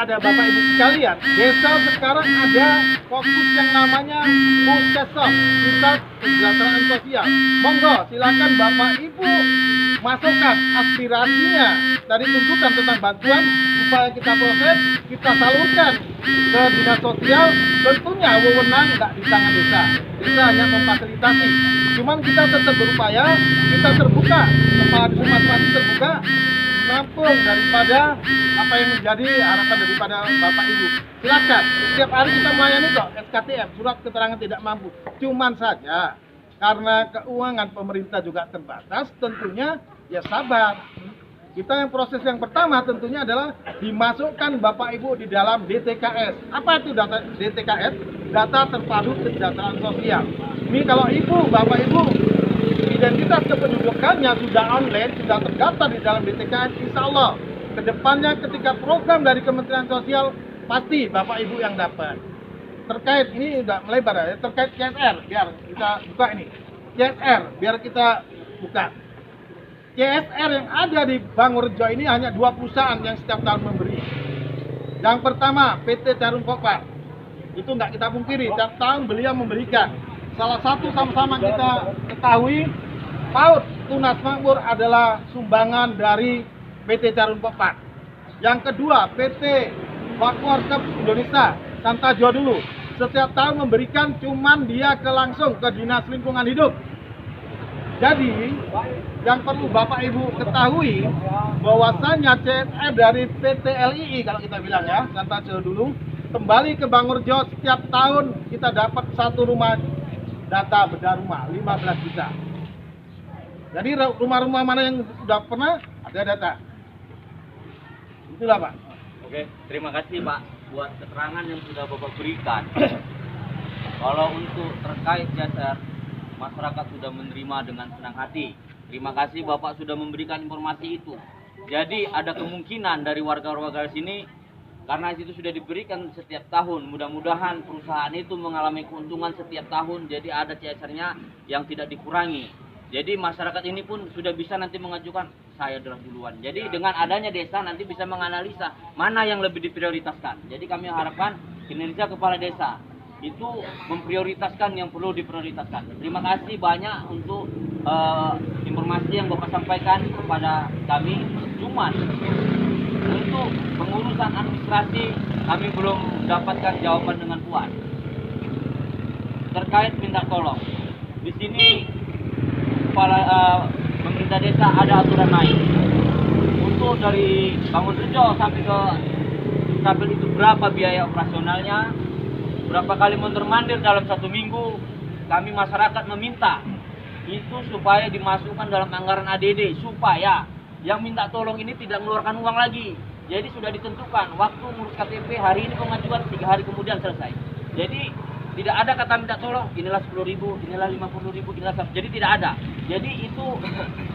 kepada Bapak Ibu sekalian, desa sekarang ada fokus yang namanya Puskesmas, Pusat Kesejahteraan Sosial. Monggo silakan Bapak Ibu masukkan aspirasinya dari tuntutan tentang bantuan supaya kita proses, kita salurkan ke dinas sosial. Tentunya wewenang nggak di tangan desa, desa hanya memfasilitasi. Cuman kita tetap berupaya, kita terbuka, kepala desa masing-masing terbuka, menampung daripada apa yang menjadi harapan daripada Bapak Ibu. Silakan, setiap hari kita melayani kok SKTM, surat keterangan tidak mampu. Cuman saja karena keuangan pemerintah juga terbatas, tentunya ya sabar. Kita yang proses yang pertama tentunya adalah dimasukkan Bapak Ibu di dalam DTKS. Apa itu data DTKS? Data terpadu kesejahteraan sosial. Ini kalau Ibu, Bapak Ibu, identitas kependudukannya sudah online, sudah terdaftar di dalam DTKS, insya Allah kedepannya ketika program dari Kementerian Sosial pasti Bapak Ibu yang dapat. Terkait ini udah melebar ya, terkait CSR, biar kita buka ini. CSR, biar kita buka. CSR yang ada di Bangurjo ini hanya 2 perusahaan yang setiap tahun memberi. Yang pertama PT Jarum Pokpar, itu nggak kita pungkiri, setiap tahun beliau memberikan. Salah satu sama-sama kita ketahui, PAUD Tunas Makmur adalah sumbangan dari PT Jarum Pokpar. Yang kedua PT Wakworkep Indonesia, Santajo dulu, setiap tahun memberikan, cuman dia langsung ke Dinas Lingkungan Hidup. Jadi, yang perlu Bapak Ibu ketahui bahwasannya CSR dari PT LII kalau kita bilang ya, Santajo dulu, kembali ke Bangurjo setiap tahun kita dapat 1 rumah data bedah rumah 15 juta. Jadi rumah-rumah mana yang sudah pernah ada data. Itulah Pak. Oke, terima kasih Pak buat keterangan yang sudah Bapak berikan. Kalau untuk terkait CSR, masyarakat sudah menerima dengan senang hati. Terima kasih Bapak sudah memberikan informasi itu. Jadi ada kemungkinan dari warga-warga sini, karena itu sudah diberikan setiap tahun, mudah-mudahan perusahaan itu mengalami keuntungan setiap tahun, jadi ada CSR-nya yang tidak dikurangi. Jadi masyarakat ini pun sudah bisa nanti mengajukan, saya adalah duluan. Jadi dengan adanya desa nanti bisa menganalisa mana yang lebih diprioritaskan. Jadi kami harapkan kinerja kepala desa itu memprioritaskan yang perlu diprioritaskan. Terima kasih banyak untuk informasi yang Bapak sampaikan kepada kami. Cuman untuk pengurusan administrasi kami belum mendapatkan jawaban dengan puas. Terkait minta tolong, di sini kepala pemerintah desa ada aturan main. Untuk dari Bangurjo sampai ke tabel itu berapa biaya operasionalnya, berapa kali mondar-mandir dalam 1 minggu, kami masyarakat meminta itu supaya dimasukkan dalam anggaran ADD, supaya yang minta tolong ini tidak mengeluarkan uang lagi. Jadi sudah ditentukan waktu ngurus KTP hari ini pengajuan, 3 hari kemudian selesai. Jadi tidak ada kata minta tolong, inilah 10.000, inilah 50.000, inilah 100. Jadi tidak ada. Jadi itu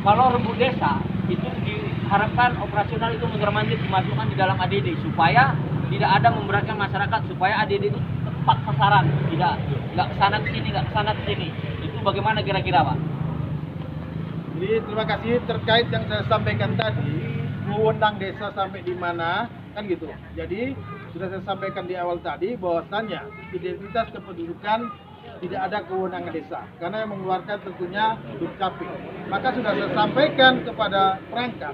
kalau rembuk desa itu diharapkan operasional itu mondar-mandir dimasukkan di dalam ADD supaya tidak ada memberatkan masyarakat, supaya ADD itu tepat sasaran, tidak kesana ke sini, nggak kesana ke sini. Itu bagaimana kira-kira Pak? Jadi terima kasih terkait yang saya sampaikan tadi, wewenang desa sampai di mana, kan gitu. Jadi sudah saya sampaikan di awal tadi bahwasannya identitas kependudukan tidak ada kewenangan desa, karena yang mengeluarkan tentunya Dukcapil. Maka sudah saya sampaikan kepada perangkat,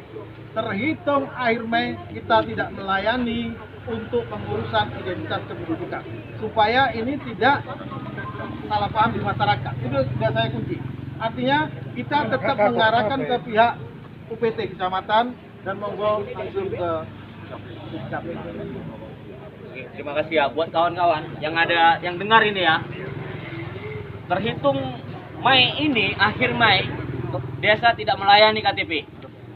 terhitung akhir Mei kita tidak melayani untuk pengurusan identitas kependudukan, supaya ini tidak salah paham di masyarakat. Itu sudah saya kunci. Artinya kita tetap mengarahkan ke pihak UPT kecamatan dan monggo langsung ke Dukcapil. Oke, terima kasih ya buat kawan-kawan yang dengar ini ya. Terhitung Mei ini, akhir Mei, desa tidak melayani KTP.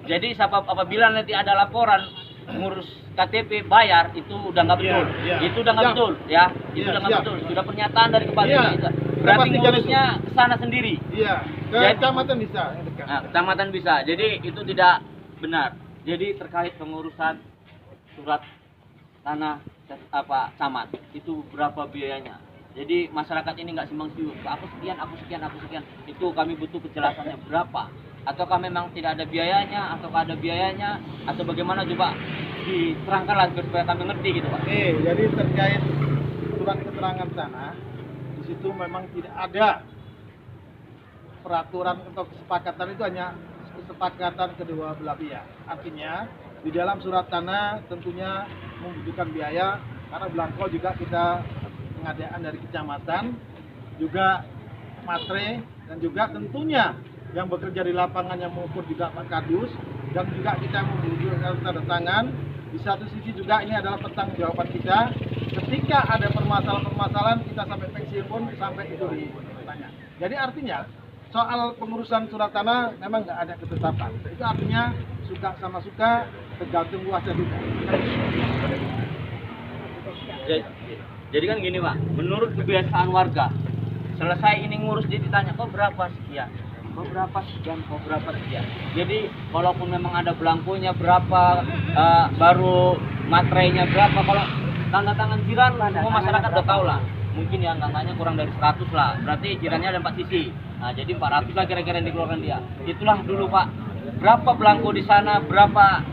Jadi apabila nanti ada laporan ngurus KTP bayar, itu udah nggak betul. Itu udah nggak betul ya. Itu udah nggak betul. Sudah pernyataan dari kepala desa. Berarti ngurusnya ke sana sendiri. Iya. Ke kecamatan bisa. Nah, kecamatan bisa. Jadi itu tidak benar. Jadi terkait pengurusan surat tanah camat itu berapa biayanya? Jadi masyarakat ini nggak simpang siur, aku sekian, itu kami butuh kejelasannya berapa, ataukah memang tidak ada biayanya, ataukah ada biayanya, atau bagaimana coba diterangkanlah supaya kami ngerti gitu Pak. Oke, jadi terkait surat keterangan tanah, di situ memang tidak ada peraturan atau kesepakatan, itu hanya kesepakatan kedua belah pihak. Artinya di dalam surat tanah tentunya membutuhkan biaya karena belangko juga kita pengadaan dari kecamatan, juga matre, dan juga tentunya yang bekerja di lapangan yang mengukur juga Pak Kadus, dan juga kita membutuhkan tanda tangan. Di satu sisi juga ini adalah pertanggungjawaban kita. Ketika ada permasalahan-permasalahan kita sampai pensiun pun sampai itu ditanya. Jadi artinya soal pengurusan surat tanah memang nggak ada ketetapan. Itu artinya suka sama suka, tergantung kuasa kita. Jadi kan gini Pak, menurut kebiasaan warga, selesai ini ngurus dia ditanya kok berapa sekian, kok berapa sekian, kok berapa sekian. Jadi kalaupun memang ada belangkonya berapa, baru materainya berapa, kalau tanda tangan jiran semua masyarakat udah tahu lah. Mungkin yang angkanya kurang dari 100 lah, berarti jirannya ada 4 sisi. Nah jadi 400 lah kira-kira yang dikeluarkan dia. Itulah dulu Pak, berapa belangko di sana, berapa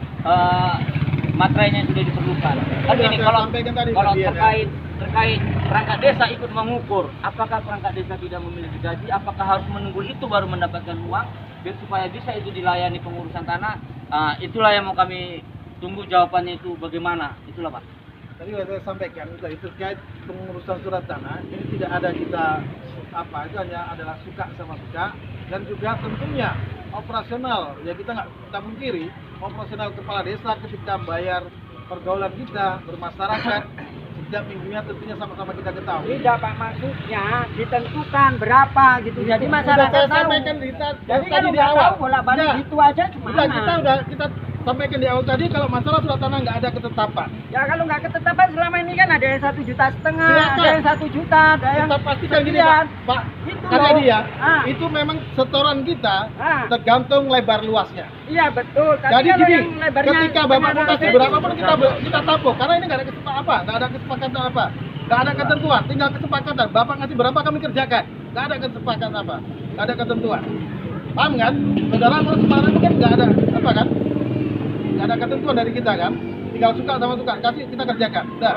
materainya yang sudah diperlukan. Kan Sudah ini saya kalau sampaikan tadi, kalau Pak Dian, terkait perangkat desa ikut mengukur, apakah perangkat desa tidak memiliki gaji, apakah harus menunggu itu baru mendapatkan uang, biar supaya bisa itu dilayani pengurusan tanah. Itulah yang mau kami tunggu jawabannya itu bagaimana, itulah Pak. Tadi sudah saya sampaikan tadi terkait pengurusan surat tanah ini tidak ada kita itu hanya adalah suka sama suka, dan juga tentunya operasional ya kita nggak kita pungkiri operasional kepala desa ketika bayar pergaulan kita bermasyarakat setiap minggunya tentunya sama-sama kita ketahui. Tidak Pak, maksudnya ditentukan berapa gitu. Jadi masyarakat Sudah saya tahu. sampaikan Jadi tadi kalau di nggak awal. tahu bolak-balik Udah. gitu aja Udah, gimana? kita sampaikan di awal tadi kalau masalah surat tanah nggak ada ketetapan. Ya kalau nggak ketetapan selama ini kan ada yang 1,5 juta, Silakan. ada yang 1 juta, ada yang Kita pastikan gini sekian. Pak, Gitu kata loh. dia, Ah. itu memang setoran kita Ah. tergantung lebar luasnya. Iya betul. Tapi Jadi kalau gini, yang lebarnya ketika Bapak mau setengah kasih meter, berapapun kita tampung, karena ini nggak ada kesepakatan nggak ada kesepakatan apa, nggak ada ketentuan, tinggal kesepakatan. Bapak ngasih berapa kami kerjakan, nggak ada kesepakatan apa, nggak ada ketentuan. Paham kan? Saudara kalau sekarang kan nggak ada apa kan? Nggak ada ketentuan dari kita kan? Tinggal suka sama suka, kasih kita kerjakan. Udah.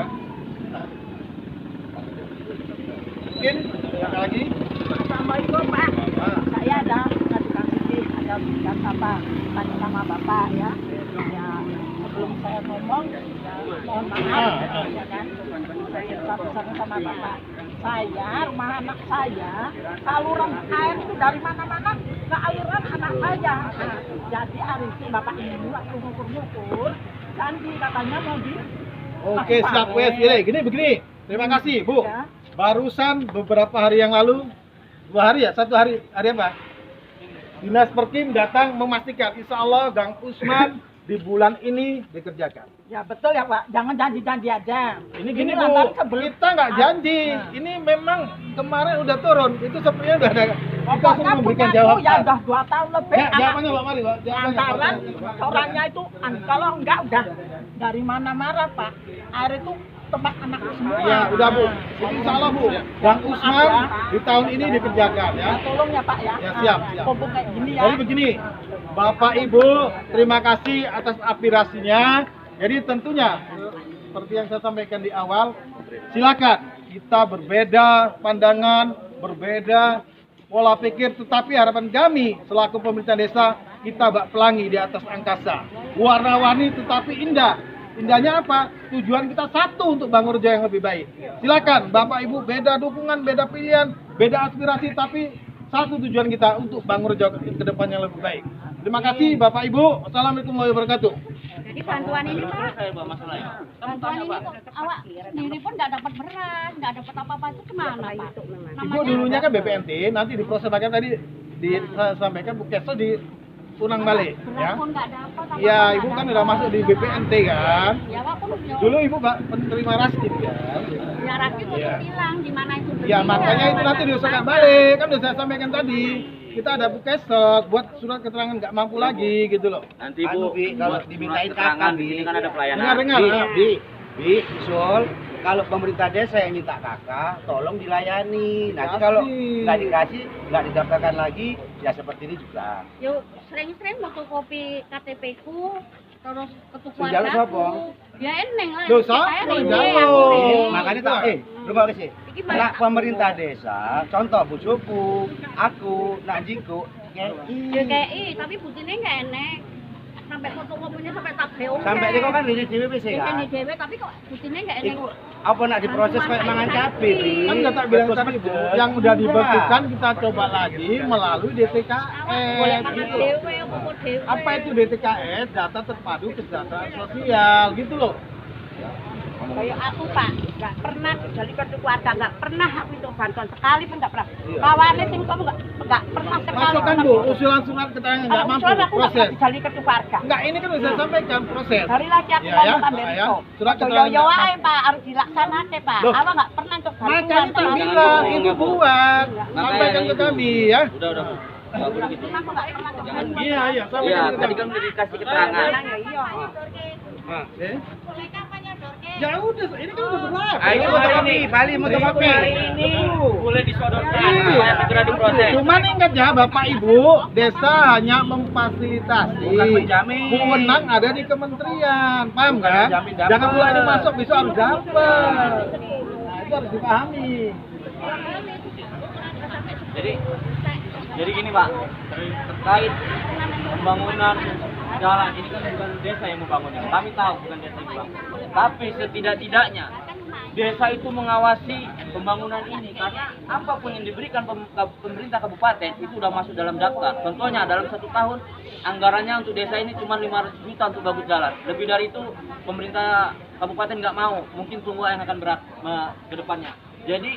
Mungkin ada lagi? Assalamualaikum Pak. Ah. Saya ada tukang titik, ada bicara apa tanya sama Bapak ya. Ya sebelum saya ngomong, ya, mohon maaf ya kan. Saya satu-satu sama Bapak. Saya, rumah anak saya, saluran air itu dari mana-mana ke aliran anak saya. Nah, jadi hari itu Bapak ini waktu ngukur-ngukur, janji katanya mau di. Oke, siap wes. Begini. Terima kasih, Bu. Ya. Barusan beberapa hari yang lalu, 2 hari ya, 1 hari apa? Dinas Perkim datang memastikan insya Allah Gang Usman di bulan ini dikerjakan. Ya betul ya Pak, jangan janji-janji aja. Ini gini lantaran Bu, sebelum- kita nggak janji. Nah. Ini memang kemarin udah turun. Itu sebenarnya udah ada. Kita Pokoknya semua memberikan punya jawaban. ya udah 2 tahun lebih. Ya, jawabannya Pak Mari, Pak. Jawabannya, Lantaran Pak. orangnya itu, kalau enggak udah dari mana-mana Pak. Air itu tempat anak semua. Ya, udah Bu. Jadi insya Allah Bu, Gang Usman di tahun ini dikerjakan ya. Ya, tolong ya Pak ya. Ya, siap. Kumpul kayak gini ya. Jadi begini, Bapak Ibu, terima kasih atas aspirasinya. Jadi tentunya seperti yang saya sampaikan di awal, silakan kita berbeda pandangan, berbeda pola pikir, tetapi harapan kami selaku pemerintah desa kita bak pelangi di atas angkasa, warna-warni tetapi indah. Indahnya apa? Tujuan kita satu untuk Bangurjo yang lebih baik. Silakan Bapak Ibu, beda dukungan, beda pilihan, beda aspirasi, tapi satu tujuan kita untuk Bangurjo ke depannya lebih baik. Terima kasih Bapak Ibu. Wassalamualaikum warahmatullahi wabarakatuh. Jadi bantuan ini Pak, Selesai Pak masalahnya. bantuan ini kok awak sendiri pun nggak dapat beras, nggak dapat apa-apa itu kemana Pak? Ibu dulunya kan BPNT, nanti diproses lagi tadi disampaikan Bu Kesel di Unang balik beras ya. pun nggak dapat. apa-apa Iya, nggak Ibu kan dapat. udah masuk di BPNT kan. Ya Pak pun Dulu Ibu penerima raskin kan. ya rakyat tuh Iya. bilang di mana itu. Ya makanya itu nanti diusahakan balik, kan udah saya sampaikan tadi. Kita ada Bu Kesel buat surat keterangan nggak mampu lagi gitu loh. Nanti Anu, Bu, Bi, kalau buat dimintain surat keterangan kakak, di sini Bi. kan ada pelayanan. Dengar. Bi, Sul, kalau pemerintah desa yang minta kakak, tolong dilayani. Nanti Kasih. kalau nggak dikasih, nggak didaftarkan lagi, ya seperti ini juga. Yuk sering-sering fotokopi KTP ku terus ketua Sing njaluk sapa? Ya eneng lah. Loh, sapa Saya yang ini njaluk? yang ini. Makanya tak rumah sih. Iki Nak pemerintah desa, contoh bojoku, aku, nak jiku, Ya ngei. KI, tapi buktinya nggak enek. Sampai fotokopinya sampai tak beong. Sampai ini kok kan ini dhewe wis Ini kan. dewe tapi kok buktinya nggak enek. Iku apa nak diproses kayak mangan cabe, Bi? Kan udah tak bilang tadi Bu, yang udah dibekukan kita coba lagi melalui Boleh DTKS makan gitu. dewe, apa dewe. Apa itu DTKS? Data terpadu kesejahteraan sosial gitu loh. Kayak aku Pak, nggak pernah dari kartu keluarga, nggak pernah aku itu bantuan sekali pun nggak pernah. Iya. Kawannya sing kamu nggak pernah sekali. Masukkan Bu, usulan surat keterangan nggak Kalau mampu, usulan aku nggak proses. pernah dari kartu keluarga. Enggak, ini kan udah saya sampaikan proses. Dari lagi aku Ya, ngomong ya, sampai ya. itu. Surat Yo keterangan yo nggak ae mampu. Pak, harus dilaksanakan Pak. Loh. Awak nggak pernah untuk Makanya tak bantuan. bilang itu buat Makanya sampaikan ke itu. kami ya. Udah. Nggak boleh gitu. Aku nggak pernah untuk Jangan bantuan. Iya, iya, Iya, sampaikan ke tadi kami. kan udah dikasih keterangan. Ya iya. Eh? Ya udah, ini kan udah berlaku. Ayo fotokopi, Bali fotokopi. Boleh disodorkan Iya. supaya segera diproses. Cuman ingat ya Bapak Ibu, desa hanya memfasilitasi. Bukan menjamin. Wewenang ada di kementerian, paham Bukan kan? menjamin dapat. Jangan pula ini masuk besok harus dapat. Nah, itu harus dipahami. Jadi gini Pak, terkait pembangunan jalan ini kan bukan desa yang membangunnya. Kami tahu bukan desa yang membangun. Tapi setidak-tidaknya desa itu mengawasi pembangunan ini karena apapun yang diberikan pemerintah kabupaten itu sudah masuk dalam daftar. Contohnya dalam 1 tahun anggarannya untuk desa ini cuma 500 juta untuk bagus jalan. Lebih dari itu pemerintah kabupaten nggak mau. Mungkin tunggu yang akan berat ke depannya. Jadi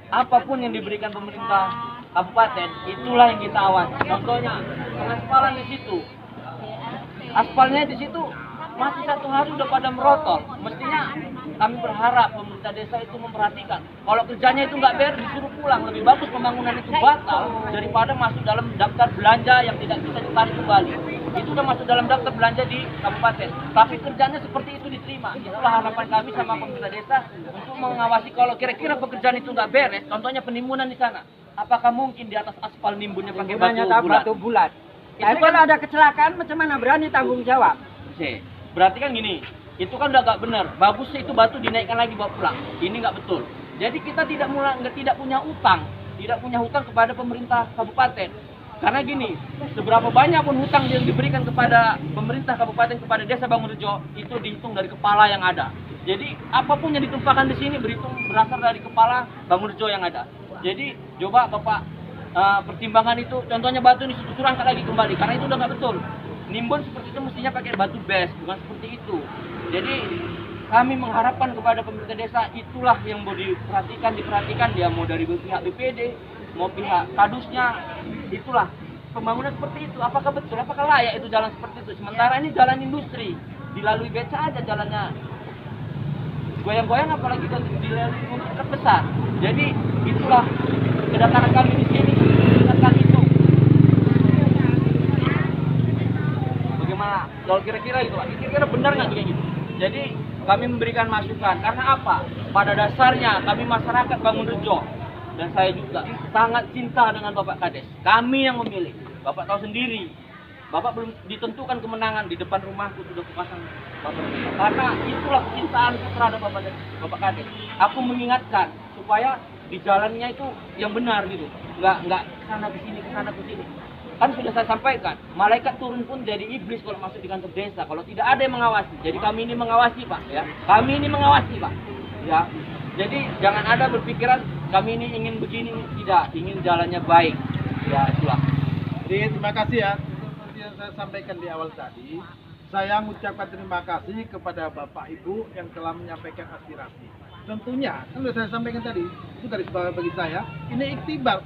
apapun yang diberikan pemerintah kabupaten itulah yang kita awasi. Contohnya pengaspalan di situ, aspalnya di situ masih 1 hari udah pada merotol. Mestinya kami berharap pemerintah desa itu memperhatikan. Kalau kerjanya itu nggak beres disuruh pulang. Lebih bagus pembangunan itu batal daripada masuk dalam daftar belanja yang tidak bisa ditarik kembali. Itu udah masuk dalam daftar belanja di kabupaten. Tapi kerjanya seperti itu diterima. Itulah harapan kami sama pemerintah desa untuk mengawasi kalau kira-kira pekerjaan itu nggak beres. Contohnya penimbunan di sana. Apakah mungkin di atas aspal nimbunnya pakai batu bulat? Itu Itu kalau kan ada kecelakaan macam mana berani tanggung jawab? Oke, berarti kan gini, itu kan udah nggak benar. Bagusnya itu batu dinaikkan lagi bawa pulang. Ini nggak betul. Jadi kita tidak punya hutang kepada pemerintah kabupaten. Karena gini, seberapa banyak pun hutang yang diberikan kepada pemerintah kabupaten kepada desa Bangunrejo itu dihitung dari kepala yang ada. Jadi apapun yang ditumpahkan di sini berhitung berasal dari kepala Bangunrejo yang ada. Jadi coba Bapak pertimbangan itu, contohnya batu ini suruh angkat lagi kembali karena itu udah nggak betul. Nimbun seperti itu mestinya pakai batu bes, bukan seperti itu. Jadi kami mengharapkan kepada pemerintah desa itulah yang mau diperhatikan dia mau dari pihak BPD, mau pihak kadusnya, itulah pembangunan seperti itu. Apakah betul, apakah layak itu jalan seperti itu? Sementara ini jalan industri, dilalui beca aja jalannya goyang-goyang, apalagi dilalui untuk truk besar. Jadi itulah kedatangan kami di sini mengingatkan itu. Bagaimana? Kalau kira-kira itu, kira-kira benar nggak kayak gitu? Jadi kami memberikan masukan karena apa? Pada dasarnya kami masyarakat Bangunrejo dan saya juga sangat cinta dengan Bapak Kades. Kami yang memilih. Bapak tahu sendiri. Bapak belum ditentukan kemenangan di depan rumahku sudah kupasang Bapak. Karena itulah kecintaan terhadap Bapak Kades. Aku mengingatkan supaya di jalannya itu yang benar gitu. Nggak kesana ke sini. Kan sudah saya sampaikan, malaikat turun pun jadi iblis kalau masuk di kantor desa, kalau tidak ada yang mengawasi. Jadi kami ini mengawasi Pak, ya. Kami ini mengawasi Pak, ya. Jadi jangan ada berpikiran kami ini ingin begini, tidak, ingin jalannya baik, ya itulah. Jadi terima kasih ya. Seperti yang saya sampaikan di awal tadi, saya mengucapkan terima kasih kepada Bapak Ibu yang telah menyampaikan aspirasi. Tentunya, kan sudah saya sampaikan tadi, itu garis bawah bagi saya, ini iktibar